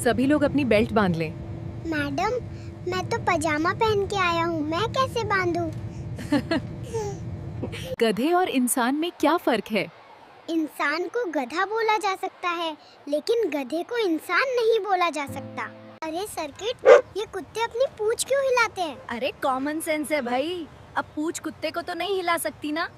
सभी लोग अपनी बेल्ट बांध लें। मैडम, मैं तो पजामा पहन के आया हूँ, मैं कैसे बांधूं? गधे और इंसान में क्या फर्क है? इंसान को गधा बोला जा सकता है, लेकिन गधे को इंसान नहीं बोला जा सकता। अरे सर्किट, ये कुत्ते अपनी पूंछ क्यों हिलाते हैं? अरे कॉमन सेंस है भाई, अब पूंछ कुत्ते को तो नहीं हिला सकती ना।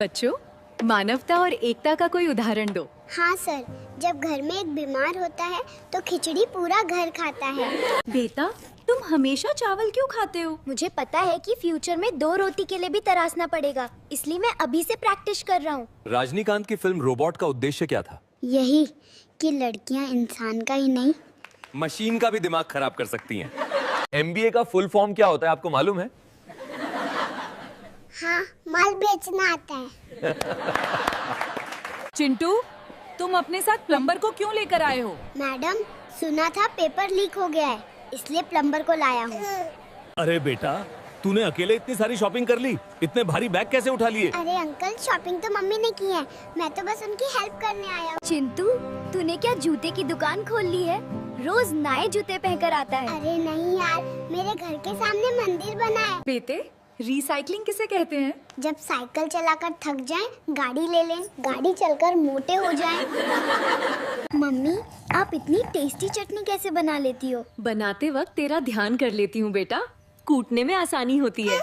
बच्चों, मानवता और एकता का कोई उदाहरण दो। हाँ सर, जब घर में एक बीमार होता है तो खिचड़ी पूरा घर खाता है। बेटा, तुम हमेशा चावल क्यों खाते हो? मुझे पता है कि फ्यूचर में 2 रोटी के लिए भी तरासना पड़ेगा, इसलिए मैं अभी से प्रैक्टिस कर रहा हूँ। रजनीकांत की फिल्म रोबोट का उद्देश्य क्या था? यही कि लड़कियाँ इंसान का ही नहीं, मशीन का भी दिमाग खराब कर सकती हैं। MBA का फुल फॉर्म क्या होता है, आपको मालूम है? हाँ, माल बेचना आता है। चिंटू, तुम अपने साथ प्लम्बर को क्यों लेकर आए हो? मैडम, सुना था पेपर लीक हो गया है, इसलिए प्लम्बर को लाया हूँ। अरे बेटा, तूने अकेले इतनी सारी शॉपिंग कर ली? इतने भारी बैग कैसे उठा लिए? अरे अंकल, शॉपिंग तो मम्मी ने की है, मैं तो बस उनकी हेल्प करने आया हूँ। चिंटू, तूने क्या जूते की दुकान खोल ली है? रोज नए जूते पहनकर आता है। अरे नहीं यार, मेरे घर के सामने मंदिर बना है। बेटे, रिसाइकलिंग किसे कहते हैं? जब साइकिल चलाकर थक जाएं, गाड़ी ले लें, गाड़ी चलकर मोटे हो जाएं। मम्मी, आप इतनी टेस्टी चटनी कैसे बना लेती हो? बनाते वक्त तेरा ध्यान कर लेती हूँ बेटा, कूटने में आसानी होती है।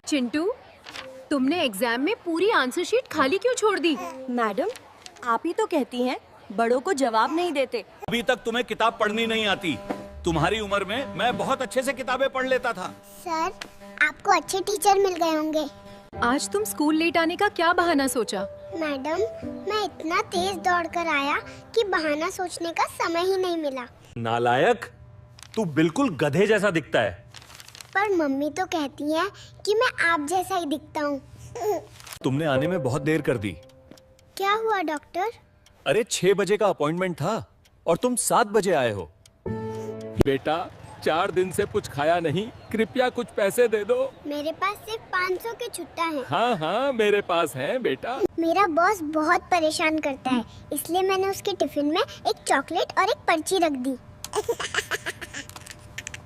चिंटू, तुमने एग्जाम में पूरी आंसर शीट खाली क्यों छोड़ दी? मैडम, आप ही तो कहती हैं बड़ों को जवाब नहीं देते। अभी तक तुम्हें किताब पढ़नी नहीं आती। तुम्हारी उम्र में मैं बहुत अच्छे से किताबें पढ़ लेता था। सर, आपको अच्छे टीचर मिल गए होंगे। आज तुम स्कूल लेट आने का क्या बहाना सोचा? मैडम, मैं इतना तेज दौड़कर आया कि बहाना सोचने का समय ही नहीं मिला। नालायक, तू बिल्कुल गधे जैसा दिखता है। पर मम्मी तो कहती है कि मैं आप जैसा ही दिखता हूँ। तुमने आने में बहुत देर कर दी। क्या हुआ डॉक्टर? अरे 6 बजे का अपॉइंटमेंट था और तुम 7 बजे आए हो। बेटा, 4 दिन से कुछ खाया नहीं, कृपया कुछ पैसे दे दो। मेरे पास सिर्फ 500 के छुट्टा है। हाँ हाँ, मेरे पास है बेटा। मेरा बॉस बहुत परेशान करता है, इसलिए मैंने उसके टिफिन में एक चॉकलेट और एक पर्ची रख दी।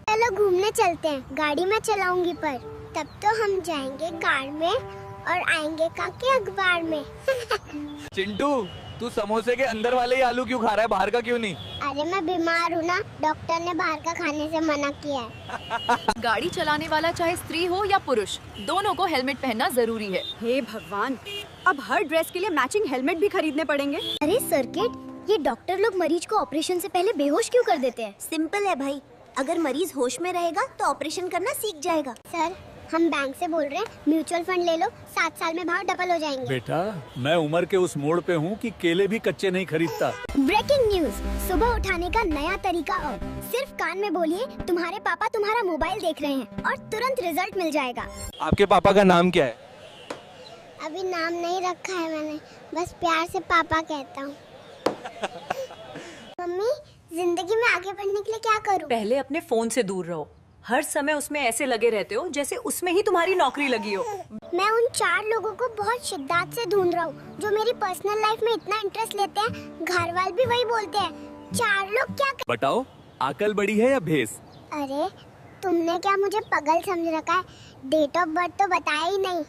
चलो घूमने चलते हैं, गाड़ी मैं चलाऊंगी, पर तब तो हम जाएंगे कार में और आएंगे काके अखबार में। चिंटू, तू समोसे के अंदर वाले ही आलू क्यों खा रहा है, बाहर का क्यों नहीं? अरे मैं बीमार हूँ ना, डॉक्टर ने बाहर का खाने से मना किया है। गाड़ी चलाने वाला चाहे स्त्री हो या पुरुष, दोनों को हेलमेट पहनना जरूरी है। हे भगवान, अब हर ड्रेस के लिए मैचिंग हेलमेट भी खरीदने पड़ेंगे। अरे सर्किट, ये डॉक्टर लोग मरीज को ऑपरेशन से पहले बेहोश क्यों कर देते हैं? सिंपल है भाई, अगर मरीज होश में रहेगा तो ऑपरेशन करना सीख जाएगा। सर, हम बैंक से बोल रहे हैं, म्यूचुअल फंड ले लो, 7 साल में भाव डबल हो जाएंगे। बेटा, मैं उम्र के उस मोड़ पे हूँ कि केले भी कच्चे नहीं खरीदता। ब्रेकिंग न्यूज, सुबह उठाने का नया तरीका अब। सिर्फ कान में बोलिए, तुम्हारे पापा तुम्हारा मोबाइल देख रहे हैं, और तुरंत रिजल्ट मिल जाएगा। आपके पापा का नाम क्या है? अभी नाम नहीं रखा है मैंने, बस प्यार से पापा कहता हूँ। मम्मी, जिंदगी में आगे बढ़ने के लिए क्या करूँ? पहले अपने फोन से दूर रहो, हर समय उसमें ऐसे लगे रहते हो जैसे उसमें ही तुम्हारी नौकरी लगी हो। मैं उन 4 लोगों को बहुत शिद्दत से ढूंढ रहा हूँ जो मेरी पर्सनल लाइफ में इतना इंटरेस्ट लेते हैं। घर वाले भी वही बोलते हैं। 4 लोग क्या बताओ, अकल बड़ी है या भेस? अरे, तुमने क्या मुझे पागल समझ रखा है? डेट ऑफ बर्थ तो बताया ही नहीं।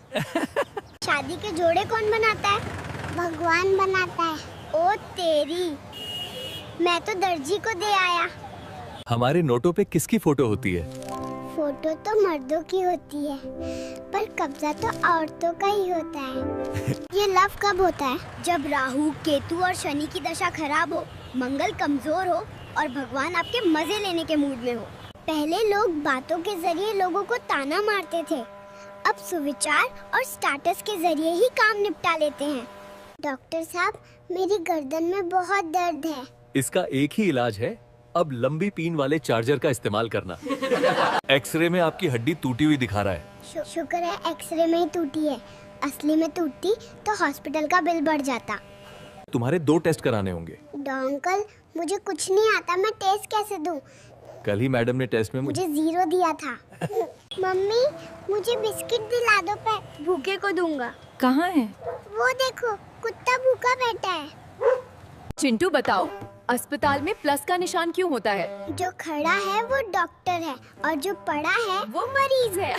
शादी के जोड़े कौन बनाता है? भगवान बनाता है। ओ तेरी, मैं तो दर्जी को दे आया। हमारे नोटों पे किसकी फोटो होती है? फोटो तो मर्दों की होती है, पर कब्जा तो औरतों का ही होता है। ये लव कब होता है? जब राहु, केतु और शनि की दशा खराब हो, मंगल कमजोर हो और भगवान आपके मजे लेने के मूड में हो। पहले लोग बातों के जरिए लोगों को ताना मारते थे, अब सुविचार और स्टेटस के जरिए ही काम निपटा लेते हैं। डॉक्टर साहब, मेरी गर्दन में बहुत दर्द है। इसका एक ही इलाज है, अब लंबी पीन वाले चार्जर का इस्तेमाल करना। एक्सरे में आपकी हड्डी टूटी हुई दिखा रहा है। शुक्र है एक्सरे में ही टूटी है, असली में टूटती तो हॉस्पिटल का बिल बढ़ जाता। तुम्हारे 2 टेस्ट कराने होंगे। अंकल, मुझे कुछ नहीं आता, मैं टेस्ट कैसे दूं? कल ही मैडम ने टेस्ट में मुझे 0 दिया था। मम्मी, मुझे बिस्किट दिला दो, पे भूखे को दूंगा। कहाँ है? वो देखो, कुत्ता भूखा बैठा है। चिंटू बताओ, अस्पताल में प्लस का निशान क्यों होता है? जो खड़ा है वो डॉक्टर है और जो पड़ा है वो मरीज है।